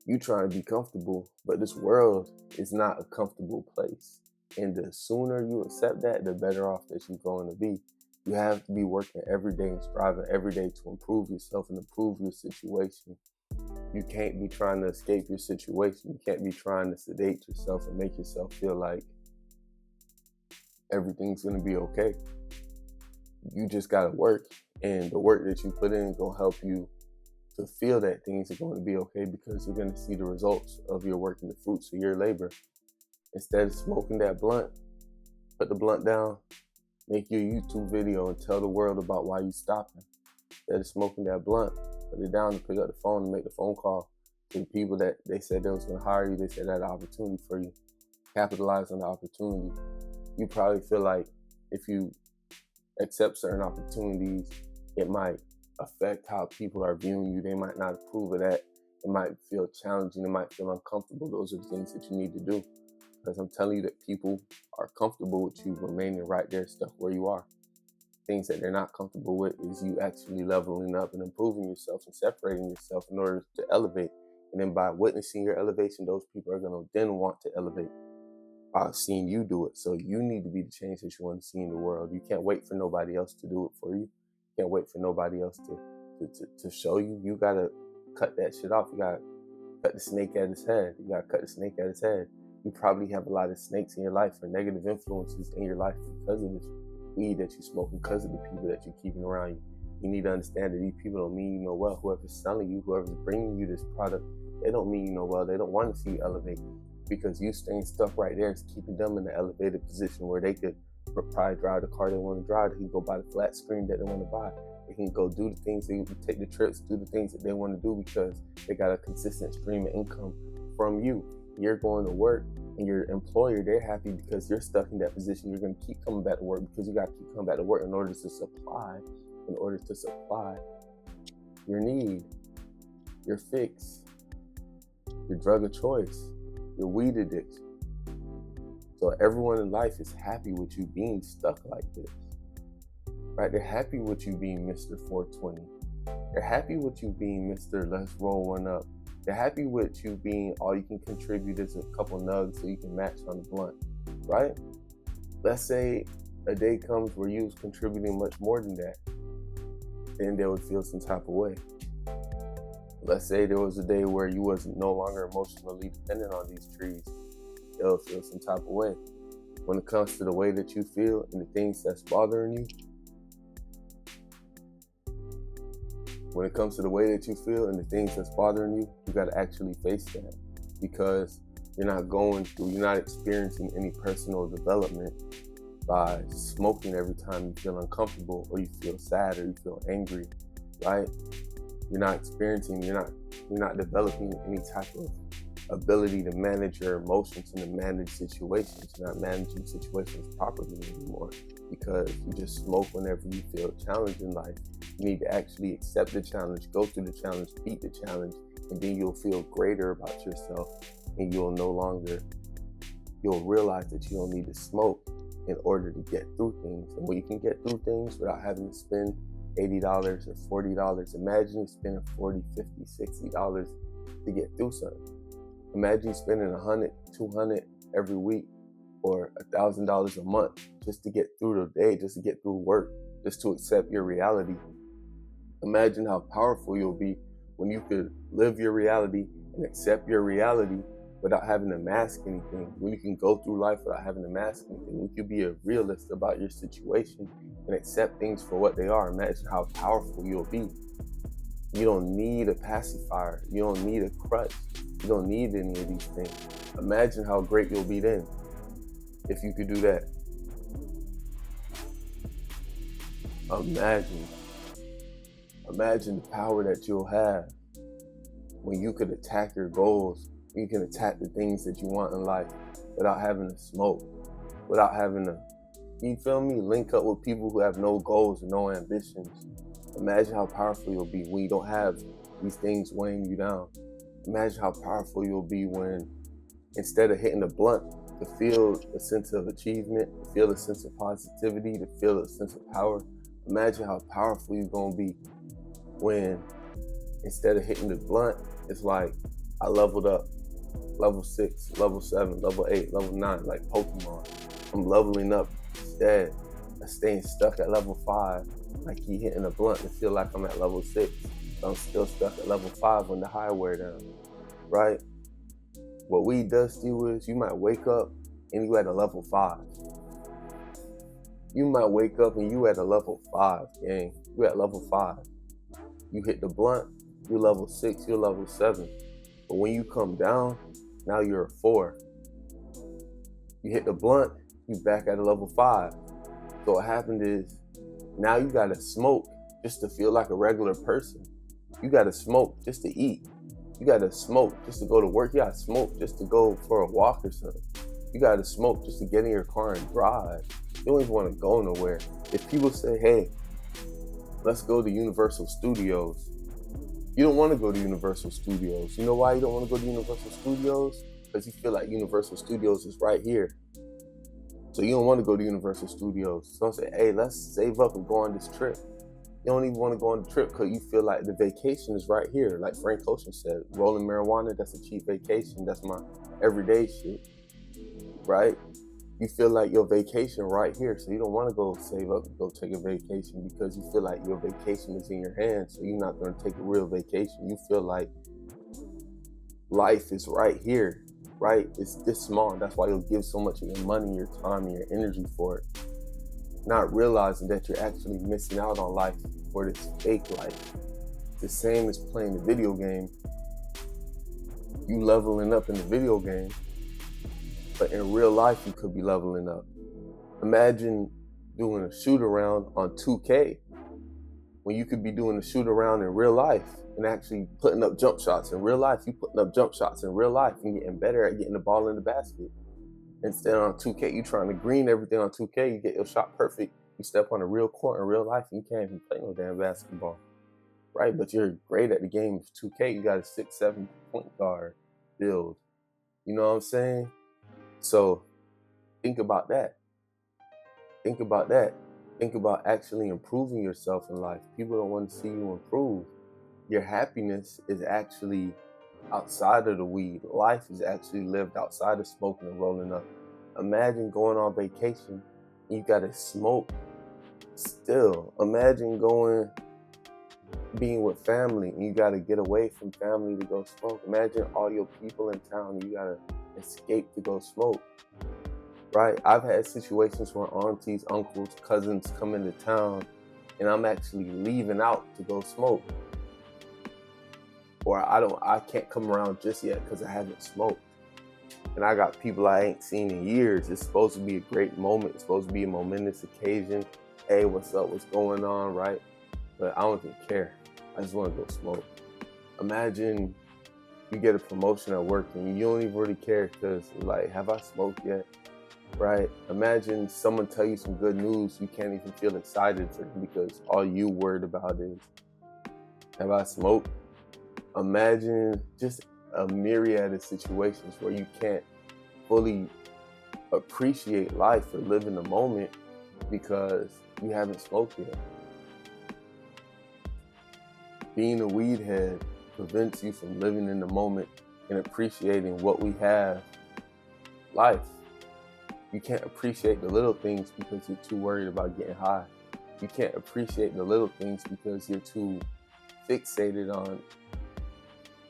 You trying to be comfortable, but this world is not a comfortable place. And the sooner you accept that, the better off that you're going to be. You have to be working every day and striving every day to improve yourself and improve your situation. You can't be trying to escape your situation. You can't be trying to sedate yourself and make yourself feel like everything's going to be okay. You just got to work, and the work that you put in will help you to feel that things are going to be okay because you're going to see the results of your work and the fruits of your labor. Instead of smoking that blunt, put the blunt down, make your YouTube video and tell the world about why you stopping. Instead of smoking that blunt, put it down and pick up the phone and make the phone call to the people that they said they was going to hire you. They said that opportunity for you. Capitalize on the opportunity. You probably feel like if you accept certain opportunities, it might affect how people are viewing you. They might not approve of that. It might feel challenging. It might feel uncomfortable. Those are the things that you need to do. Because I'm telling you that people are comfortable with you remaining right there, stuck where you are. Things that they're not comfortable with is you actually leveling up and improving yourself and separating yourself in order to elevate. And then by witnessing your elevation, those people are going to then want to elevate by seeing you do it. So you need to be the change that you want to see in the world. You can't wait for nobody else to do it for you. You can't wait for nobody else to show you. You got to cut that shit off. You got to cut the snake at his head. You got to cut the snake at his head. You probably have a lot of snakes in your life or negative influences in your life because of this weed that you smoke, because of the people that you're keeping around you. You need to understand that these people don't mean you no well. Whoever's selling you, whoever's bringing you this product, they don't mean you no well. They don't want to see you elevate, because you staying stuck right there is keeping them in an elevated position where they could probably drive the car they want to drive. They can go buy the flat screen that they want to buy. They can go do the things, they can take the trips, do the things that they want to do because they got a consistent stream of income from you. You're going to work, and your employer, they're happy because you're stuck in that position. You're going to keep coming back to work because you got to keep coming back to work in order to supply your need, your fix, your drug of choice, your weed addiction. So everyone in life is happy with you being stuck like this, right? They're happy with you being Mr. 420. They're happy with you being Mr. Let's roll one up. They're happy with you being all you can contribute is a couple nugs so you can match on the blunt, right? Let's say a day comes where you was contributing much more than that, then they would feel some type of way. Let's say there was a day where you was no longer emotionally dependent on these trees, they'll feel some type of way. When it comes to the way that you feel and the things that's bothering you, you got to actually face that, because you're not experiencing any personal development by smoking every time you feel uncomfortable or you feel sad or you feel angry, right? You're not developing any type of ability to manage your emotions and to manage situations. You're not managing situations properly anymore because you just smoke whenever you feel challenged in life. You need to actually accept the challenge, go through the challenge, beat the challenge, and then you'll feel greater about yourself, and you'll realize that you don't need to smoke in order to get through things. And when you can get through things without having to spend $80 or $40, imagine spending $40, $50, $60 to get through something. Imagine spending $100, $200 every week or $1,000 a month just to get through the day, just to get through work, just to accept your reality. Imagine how powerful you'll be when you could live your reality and accept your reality without having to mask anything. When you can go through life without having to mask anything. When you can be a realist about your situation and accept things for what they are. Imagine how powerful you'll be. You don't need a pacifier. You don't need a crutch. You don't need any of these things. Imagine how great you'll be then if you could do that. Imagine the power that you'll have when you could attack your goals, when you can attack the things that you want in life without having to smoke, without having to, you feel me, link up with people who have no goals and no ambitions. Imagine how powerful you'll be when you don't have these things weighing you down. Imagine how powerful you'll be when, instead of hitting the blunt, to feel a sense of achievement, to feel a sense of positivity, to feel a sense of power. Imagine how powerful you're going to be when, instead of hitting the blunt, it's like, I leveled up, level 6, level 7, level 8, level 9, like Pokemon. I'm leveling up instead of staying stuck at level 5, like you hitting a blunt and feel like I'm at level 6. I'm still stuck at level 5 when the high wear down, right? What weed does to you is you might wake up and you at a level 5. You might wake up and you at a level 5, gang. You at level 5. You hit the blunt, you're level 6, you're level 7. But when you come down, now you're a 4. You hit the blunt, you back at a level 5. So what happened is, now you gotta smoke just to feel like a regular person. You gotta smoke just to eat. You gotta smoke just to go to work. You gotta smoke just to go for a walk or something. You gotta smoke just to get in your car and drive. You don't even wanna go nowhere. If people say, hey, let's go to Universal Studios, you don't wanna go to Universal Studios. You know why you don't wanna go to Universal Studios? Because you feel like Universal Studios is right here. So you don't wanna go to Universal Studios. So don't say, hey, let's save up and go on this trip. You don't even want to go on the trip because you feel like the vacation is right here. Like Frank Ocean said, rolling marijuana, that's a cheap vacation. That's my everyday shit, right? You feel like your vacation right here. So you don't want to go save up and go take a vacation because you feel like your vacation is in your hands. So you're not going to take a real vacation. You feel like life is right here. right? It's this small. That's why you'll give so much of your money, your time, and your energy for it, not realizing that you're actually missing out on life for this fake life. The same as playing the video game. You leveling up in the video game, but in real life you could be leveling up. Imagine doing a shoot around on 2K when you could be doing a shoot around in real life and actually putting up jump shots in real life. You putting up jump shots in real life and getting better at getting the ball in the basket. Instead on 2K, you trying to green everything on 2K, you get your shot perfect, you step on a real court in real life, and you can't even play no damn basketball, right? But you're great at the game of 2K. You got a 6'7" point guard build. You know what I'm saying? So think about that. Think about that. Think about actually improving yourself in life. People don't want to see you improve. Your happiness is actually outside of the weed. Life is actually lived outside of smoking and rolling up. Imagine going on vacation and you gotta smoke still. Imagine being with family and you gotta get away from family to go smoke. Imagine all your people in town and you gotta escape to go smoke. Right? I've had situations where aunties, uncles, cousins come into town and I'm actually leaving out to go smoke. Or I can't come around just yet because I haven't smoked. And I got people I ain't seen in years. It's supposed to be a great moment. It's supposed to be a momentous occasion. Hey, what's up? What's going on, right? But I don't even care. I just want to go smoke. Imagine you get a promotion at work and you don't even really care because like, have I smoked yet? Right? Imagine someone tell you some good news. You can't even feel excited for them because all you worried about is, have I smoked? Imagine just a myriad of situations where you can't fully appreciate life or live in the moment because you haven't smoked yet. Being a weed head prevents you from living in the moment and appreciating what we have, life. You can't appreciate the little things because you're too worried about getting high. You can't appreciate the little things because you're too fixated on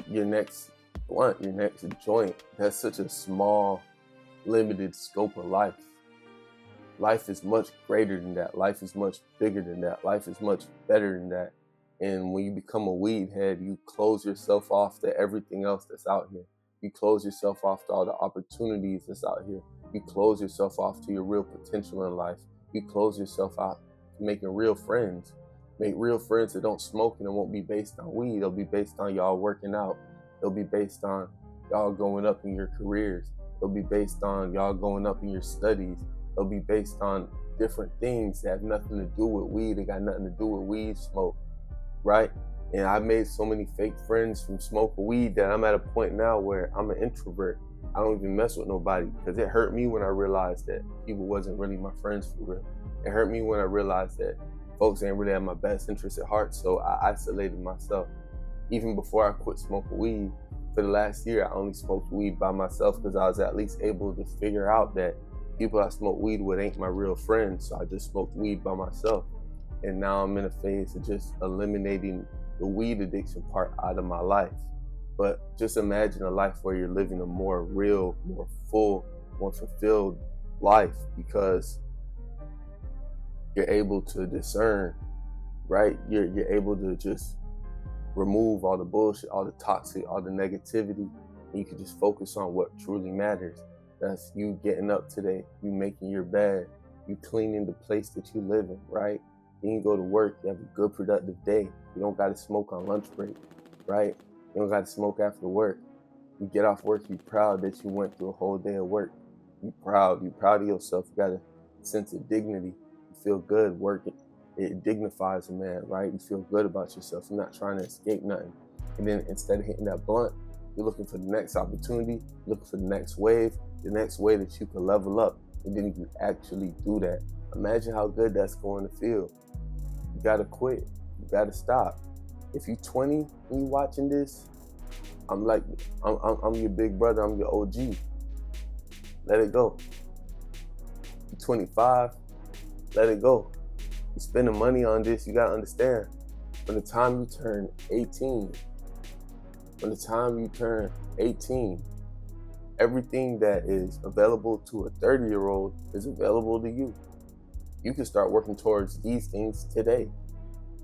your next blunt, your next joint. That's such a small, limited scope of life. Life is much greater than that. Life is much bigger than that. Life is much better than that. And when you become a weed head, you close yourself off to everything else that's out here. You close yourself off to all the opportunities that's out here. You close yourself off to your real potential in life. You close yourself out to making real friends. Make real friends that don't smoke and it won't be based on weed. It'll be based on y'all working out. It'll be based on y'all going up in your careers. It'll be based on y'all going up in your studies. It'll be based on different things that have nothing to do with weed. They got nothing to do with weed smoke, right? And I made so many fake friends from smoking weed that I'm at a point now where I'm an introvert. I don't even mess with nobody because it hurt me when I realized that people wasn't really my friends for real. It hurt me when I realized that folks ain't really have my best interests at heart, so I isolated myself. Even before I quit smoking weed, for the last year, I only smoked weed by myself because I was at least able to figure out that people I smoke weed with ain't my real friends, so I just smoked weed by myself. And now I'm in a phase of just eliminating the weed addiction part out of my life. But just imagine a life where you're living a more real, more full, more fulfilled life because you're able to discern, right? You're able to just remove all the bullshit, all the toxic, all the negativity, and you can just focus on what truly matters. That's you getting up today, you making your bed, you cleaning the place that you live in, right? Then you go to work, you have a good productive day. You don't gotta smoke on lunch break, right? You don't gotta smoke after work. You get off work, you're proud that you went through a whole day of work. You're proud of yourself. You got a sense of dignity. You feel good working. It dignifies a man, right? You feel good about yourself. You're not trying to escape nothing. And then instead of hitting that blunt, you're looking for the next opportunity, looking for the next way that you can level up. And then you can actually do that. Imagine how good that's going to feel. You gotta quit. You gotta stop. If you're 20 and you watching this, I'm your big brother. I'm your OG. Let it go. You're 25. Let it go. You're spending money on this. You gotta understand. When the time you turn 18, Everything that is available to a 30-year-old is available to you. You can start working towards these things today.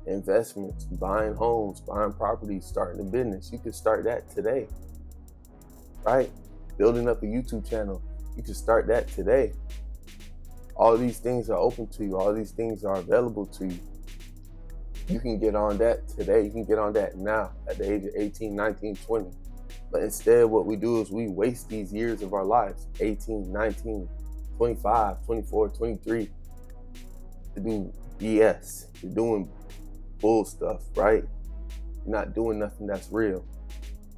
Investments, buying homes, buying properties, starting a business. You can start that today, right? Building up a YouTube channel. You can start that today. All these things are open to you. All these things are available to you. You can get on that today. You can get on that now at the age of 18, 19, 20. But instead, what we do is we waste these years of our lives, 18, 19, 25, 24, 23, to do BS. You're doing bull stuff, right? You're not doing nothing that's real.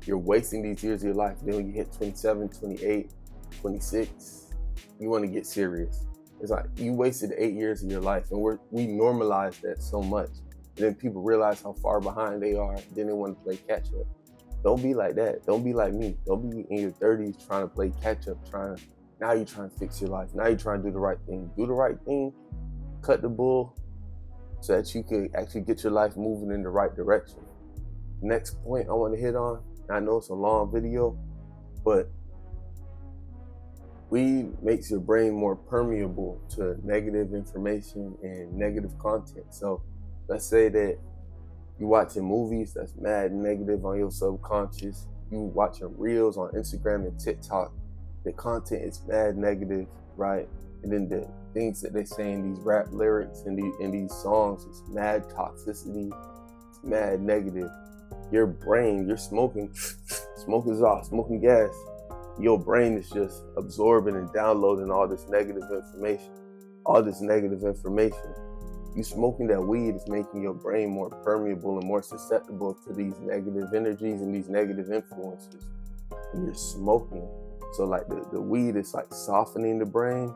You're wasting these years of your life. Then when you hit 27, 28, 26, you want to get serious. It's like you wasted 8 years of your life, and we normalize that so much. And then people realize how far behind they are, then they want to play catch up. Don't be like that. Don't be like me. Don't be in your 30s trying to play catch up, now you're trying to fix your life. Now you're trying to do the right thing. Do the right thing, cut the bull, so that you can actually get your life moving in the right direction. Next point I want to hit on, I know it's a long video, but weed makes your brain more permeable to negative information and negative content. So let's say that you're watching movies that's mad negative on your subconscious. You watching reels on Instagram and TikTok. The content is mad negative, right? And then the things that they say in these rap lyrics and these songs is mad toxicity. It's mad negative. Your brain, you're smoking exhaust, smoking gas. Your brain is just absorbing and downloading all this negative information. You smoking that weed is making your brain more permeable and more susceptible to these negative energies and these negative influences. And you're smoking. So like the weed is like softening the brain,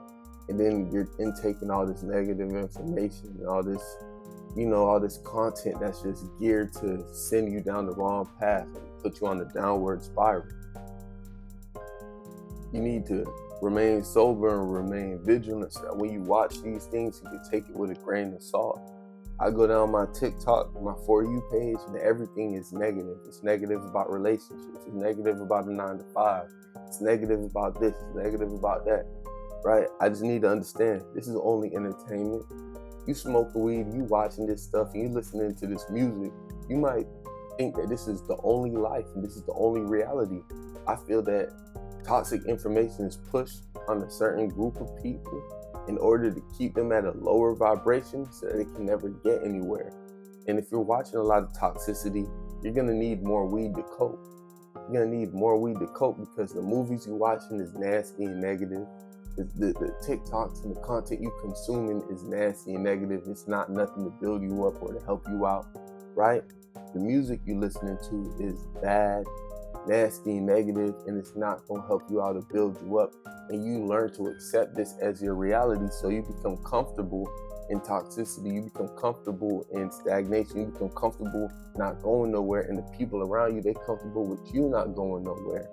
and then you're intaking all this negative information and all this, all this content that's just geared to send you down the wrong path and put you on the downward spiral. You need to remain sober and remain vigilant so that when you watch these things, you can take it with a grain of salt. I go down my TikTok, my For You page, and everything is negative. It's negative about relationships. It's negative about a 9 to 5. It's negative about this. It's negative about that, right? I just need to understand this is only entertainment. You smoke weed, you watching this stuff, and you listening to this music, you might think that this is the only life and this is the only reality. I feel that toxic information is pushed on a certain group of people in order to keep them at a lower vibration so that they can never get anywhere. And if you're watching a lot of toxicity, you're gonna need more weed to cope. You're gonna need more weed to cope because the movies you're watching is nasty and negative. The TikToks and the content you consuming is nasty and negative. It's not nothing to build you up or to help you out, right? The music you're listening to is bad, nasty, negative, and it's not going to help you out or build you up. And you learn to accept this as your reality, so you become comfortable in toxicity, you become comfortable in stagnation, you become comfortable not going nowhere, and the people around you, they're comfortable with you not going nowhere.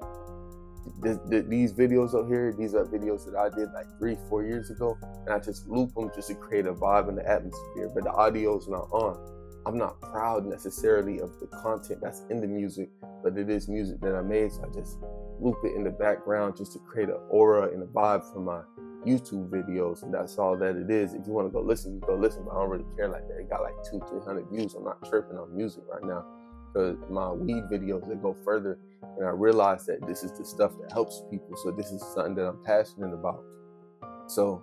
These videos up here, these are videos that I did like 3-4 years ago, and I just loop them just to create a vibe in the atmosphere, but the audio's not on. I'm not proud necessarily of the content that's in the music, but it is music that I made, so I just loop it in the background just to create an aura and a vibe for my YouTube videos, and that's all that it is. If you want to go listen, you go listen, but I don't really care like that. It got like 200-300 views. I'm not tripping on music right now because my weed videos, they go further, and I realize that this is the stuff that helps people, so this is something that I'm passionate about. So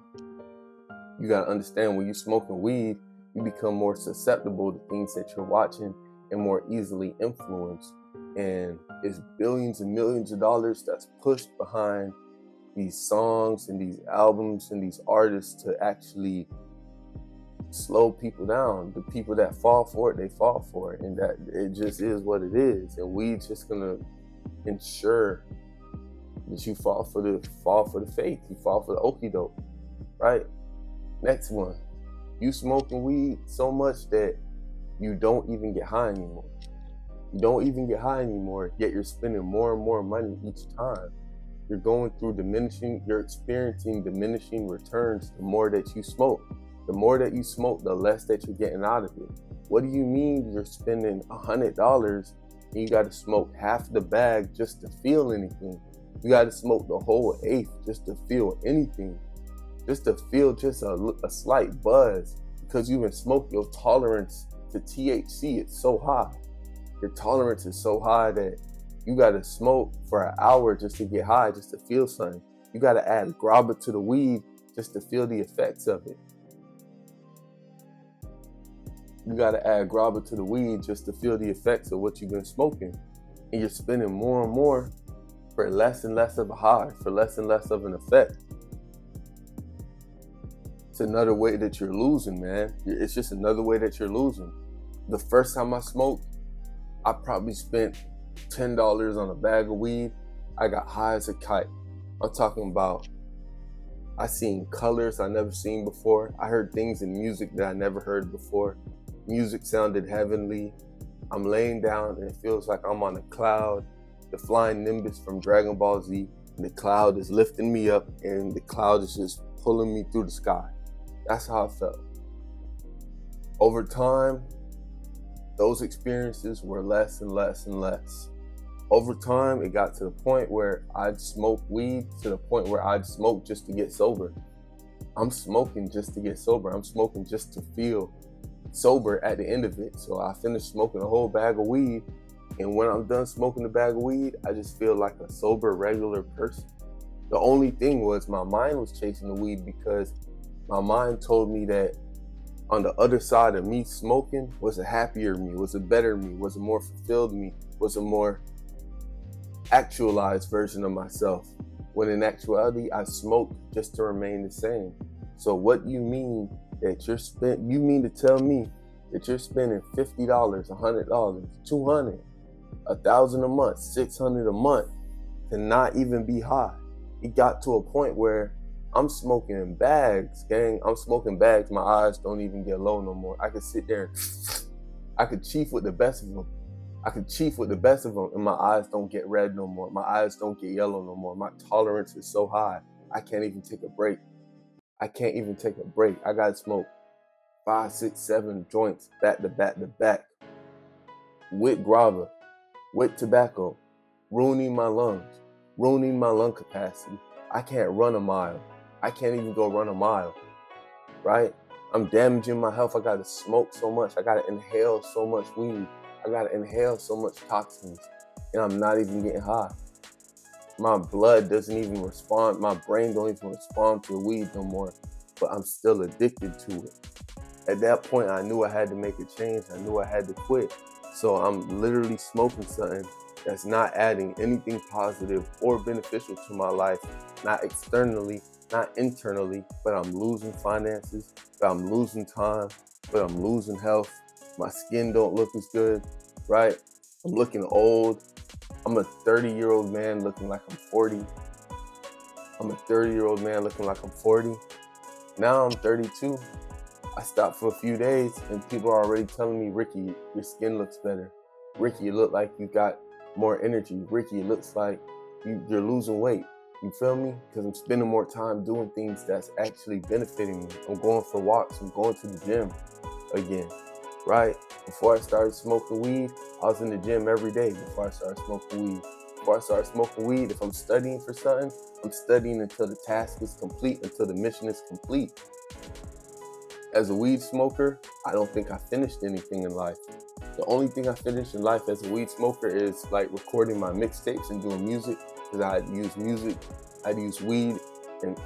you got to understand, when you're smoking weed, you become more susceptible to things that you're watching and more easily influenced. And it's billions and millions of dollars that's pushed behind these songs and these albums and these artists to actually slow people down. The people that fall for it, they fall for it. And that it just is what it is. And weed's just gonna ensure that you fall for the faith. You fall for the okie doke, right? Next one. You smoking weed so much that you don't even get high anymore. You don't even get high anymore, yet you're spending more and more money each time. You're experiencing diminishing returns the more that you smoke. The more that you smoke, the less that you're getting out of it. What do you mean you're spending $100 and you got to smoke half the bag just to feel anything? You gotta smoke the whole eighth just to feel anything, just to feel just a slight buzz, because you've been smoking. Your tolerance to THC is so high. Your tolerance is so high that you gotta smoke for an hour just to get high, just to feel something. You gotta add grabba to the weed just to feel the effects of it. You gotta add grabba to the weed just to feel the effects of what you've been smoking. And you're spending more and more for less and less of a high, for less and less of an effect. It's another way that you're losing, man. It's just another way that you're losing. The first time I smoked, I probably spent $10 on a bag of weed. I got high as a kite. I'm talking about, I seen colors I never seen before. I heard things in music that I never heard before. Music sounded heavenly. I'm laying down and it feels like I'm on a cloud, the flying Nimbus from Dragon Ball Z, and the cloud is lifting me up and the cloud is just pulling me through the sky. That's how I felt. Over time, those experiences were less and less and less. Over time, it got to the point where I'd smoke weed to the point where I'd smoke just to get sober. I'm smoking just to get sober. I'm smoking just to feel sober at the end of it. So I finished smoking a whole bag of weed, and when I'm done smoking the bag of weed, I just feel like a sober, regular person. The only thing was my mind was chasing the weed, because my mind told me that on the other side of me smoking was a happier me, was a better me, was a more fulfilled me, was a more actualized version of myself. When in actuality, I smoked just to remain the same. So what you mean that you mean to tell me that you're spending $50, $100, $200, $1,000 a month, $600 a month to not even be high? It got to a point where I'm smoking in bags, gang. I'm smoking bags. My eyes don't even get low no more. I could sit there and I could chief with the best of them. And my eyes don't get red no more. My eyes don't get yellow no more. My tolerance is so high, I can't even take a break. I gotta smoke 5, 6, 7 joints back to back to back with grabba, with tobacco, ruining my lungs, ruining my lung capacity. I can't run a mile. I can't even go run a mile, right? I'm damaging my health. I gotta smoke so much. I gotta inhale so much weed. I gotta inhale so much toxins, and I'm not even getting high. My blood doesn't even respond. My brain don't even respond to the weed no more, but I'm still addicted to it. At that point, I knew I had to make a change. I knew I had to quit. So I'm literally smoking something that's not adding anything positive or beneficial to my life, not externally, not internally, but I'm losing finances, but I'm losing time, but I'm losing health. My skin don't look as good, right? I'm looking old. I'm a 30-year-old man looking like I'm 40. I'm a 30-year-old man looking like I'm 40. Now I'm 32. I stopped for a few days and people are already telling me, Ricky, your skin looks better. Ricky, you look like you got more energy. Ricky, it looks like you're losing weight. You feel me? Because I'm spending more time doing things that's actually benefiting me. I'm going for walks. I'm going to the gym again, right? Before I started smoking weed, I was in the gym every day before I started smoking weed. Before I started smoking weed, if I'm studying for something, I'm studying until the task is complete, until the mission is complete. As a weed smoker, I don't think I finished anything in life. The only thing I finished in life as a weed smoker is like recording my mixtapes and doing music, because I'd use weed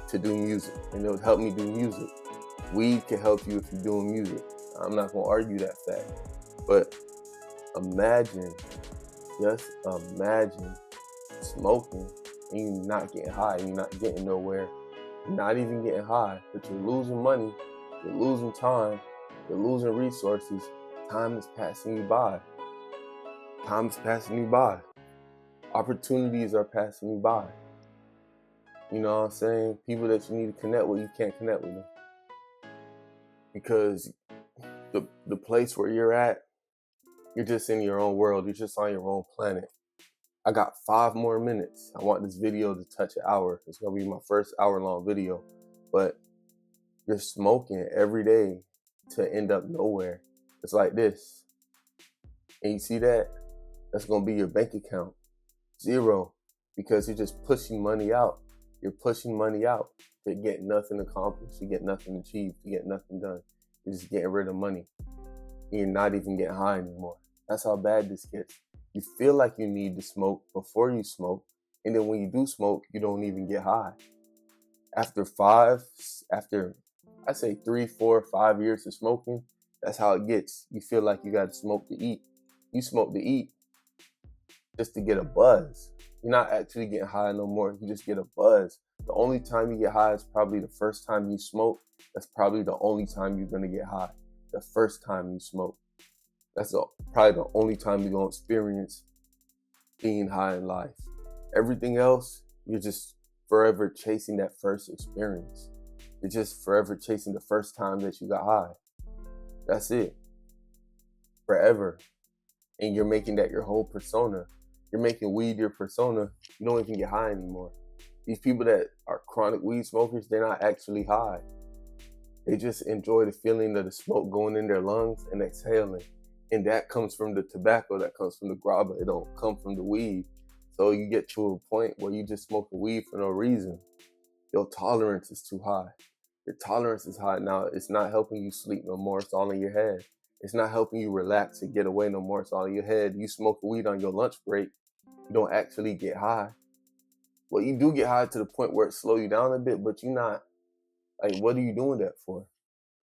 to do music, and it would help me do music. Weed can help you if you're doing music. I'm not gonna argue that fact, but just imagine smoking and you not getting high, you're not getting nowhere, you're not even getting high, but you're losing money, you're losing time, you're losing resources. Time is passing you by. Opportunities are passing you by. You know what I'm saying? People that you need to connect with, you can't connect with them. Because the place where you're at, you're just in your own world. You're just on your own planet. I got 5 more minutes. I want this video to touch an hour. It's going to be my first hour-long video. But you're smoking every day to end up nowhere. It's like this. And you see that? That's going to be your bank account. 0. because you're just pushing money out. You're pushing money out to get nothing accomplished, to get nothing achieved, to get nothing done. You're just getting rid of money. You're not even getting high anymore. That's how bad this gets. You feel like you need to smoke before you smoke, and then when you do smoke, you don't even get high. After I say 3, 4, 5 years of smoking, that's how it gets. You feel like you got to smoke to eat. You smoke to eat just to get a buzz. You're not actually getting high no more. You just get a buzz. The only time you get high is probably the first time you smoke. That's probably the only time you're going to get high. The first time you smoke. That's probably the only time you're going to experience being high in life. Everything else, you're just forever chasing that first experience. You're just forever chasing the first time that you got high. That's it. Forever. And you're making that your whole persona. You're making weed your persona. You don't even get high anymore. These people that are chronic weed smokers, they're not actually high. They just enjoy the feeling of the smoke going in their lungs and exhaling. And that comes from the tobacco, that comes from the grabba. It don't come from the weed. So you get to a point where you just smoke weed for no reason. Your tolerance is too high. Your tolerance is high now. It's not helping you sleep no more. It's all in your head. It's not helping you relax and get away no more. It's all in your head. You smoke weed on your lunch break. You don't actually get high. Well, you do get high to the point where it slows you down a bit, but you're not, like, what are you doing that for?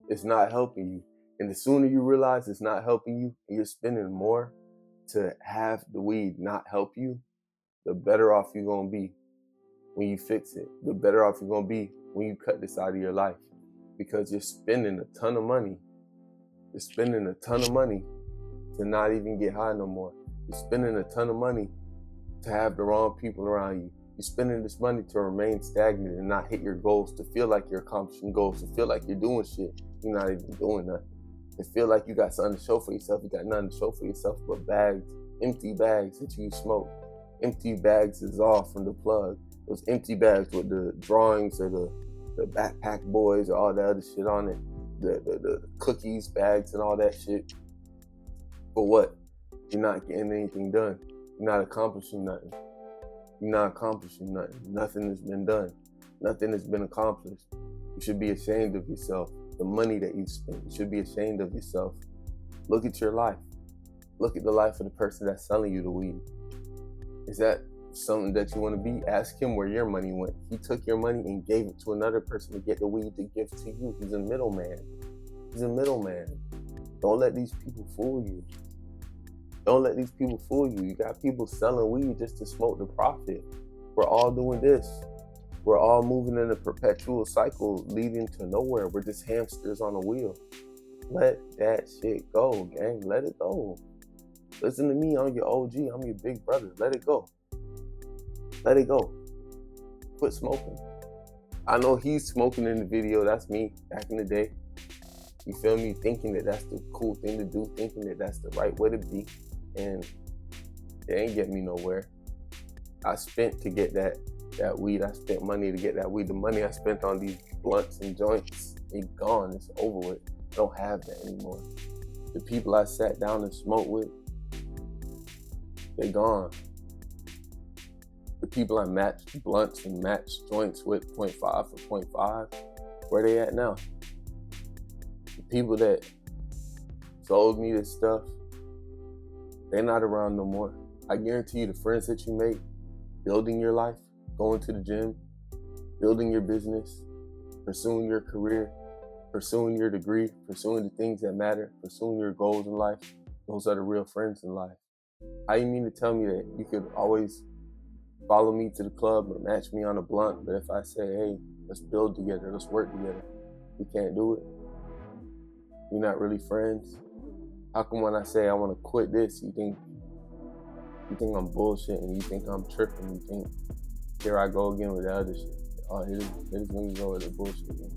It's not helping you. And the sooner you realize it's not helping you and you're spending more to have the weed not help you, the better off you're going to be when you fix it. The better off you're going to be when you cut this out of your life, because you're spending a ton of money. You're spending a ton of money to not even get high no more. You're spending a ton of money to have the wrong people around you. You're spending this money to remain stagnant and not hit your goals, to feel like you're accomplishing goals, to feel like you're doing shit. You're not even doing nothing. To feel like you got something to show for yourself. You got nothing to show for yourself but bags, empty bags that you smoke. Empty bags is off from the plug. Those empty bags with the drawings of the backpack boys or all that other shit on it. The cookies, bags, and all that shit. For what? You're not getting anything done. You're not accomplishing nothing. You're not accomplishing nothing. Nothing has been done. Nothing has been accomplished. You should be ashamed of yourself. The money that you spent. You should be ashamed of yourself. Look at your life. Look at the life of the person that's selling you the weed. Is that something that you want to be? Ask him where your money went. He took your money and gave it to another person to get the weed to give to you. He's a middleman. He's a middleman. Don't let these people fool you. Don't let these people fool you. You got people selling weed just to smoke the profit. We're all doing this. We're all moving in a perpetual cycle leading to nowhere. We're just hamsters on a wheel. Let that shit go, gang. Let it go. Listen to me. I'm your OG. I'm your big brother. Let it go. Let it go. Quit smoking. I know he's smoking in the video. That's me back in the day. You feel me? Thinking that that's the cool thing to do. Thinking that that's the right way to be. And it ain't get me nowhere. I spent to get that weed. I spent money to get that weed. The money I spent on these blunts and joints, it's gone. It's over with. I don't have that anymore. The people I sat down and smoked with, they gone. The people I matched blunts and matched joints with 0.5 for 0.5, where they at now? The people that sold me this stuff, they're not around no more. I guarantee you the friends that you make, building your life, going to the gym, building your business, pursuing your career, pursuing your degree, pursuing the things that matter, pursuing your goals in life, those are the real friends in life. How you mean to tell me that you could always follow me to the club or match me on a blunt, but if I say, hey, let's build together, let's work together, you can't do it? You're not really friends? How come when I say I want to quit this, you think I'm bullshitting, you think I'm tripping, you think, here I go again with the other shit. Oh, here this nigga go with the bullshit again.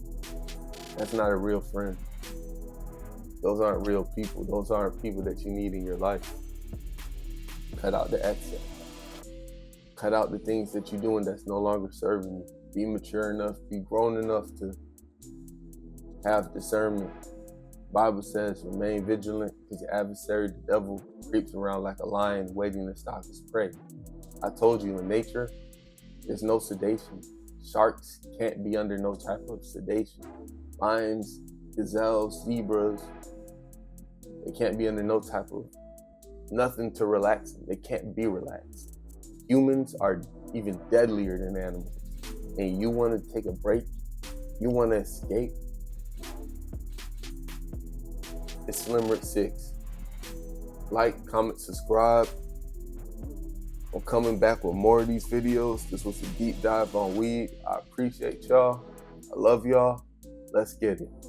That's not a real friend. Those aren't real people. Those aren't people that you need in your life. Cut out the excess. Cut out the things that you're doing that's no longer serving you. Be mature enough, be grown enough to have discernment. Bible says, remain vigilant because your adversary, the devil, creeps around like a lion waiting to stalk his prey. I told you, in nature, There's no sedation. Sharks can't be under no type of sedation. Lions, gazelles, zebras, they can't be under no type of nothing to relax them. They can't be relaxed. Humans are even deadlier than animals. And you want to take a break? You want to escape? It's Slimrit 6. Like, comment, subscribe. I'm coming back with more of these videos. This was a deep dive on weed. I appreciate y'all. I love y'all. Let's get it.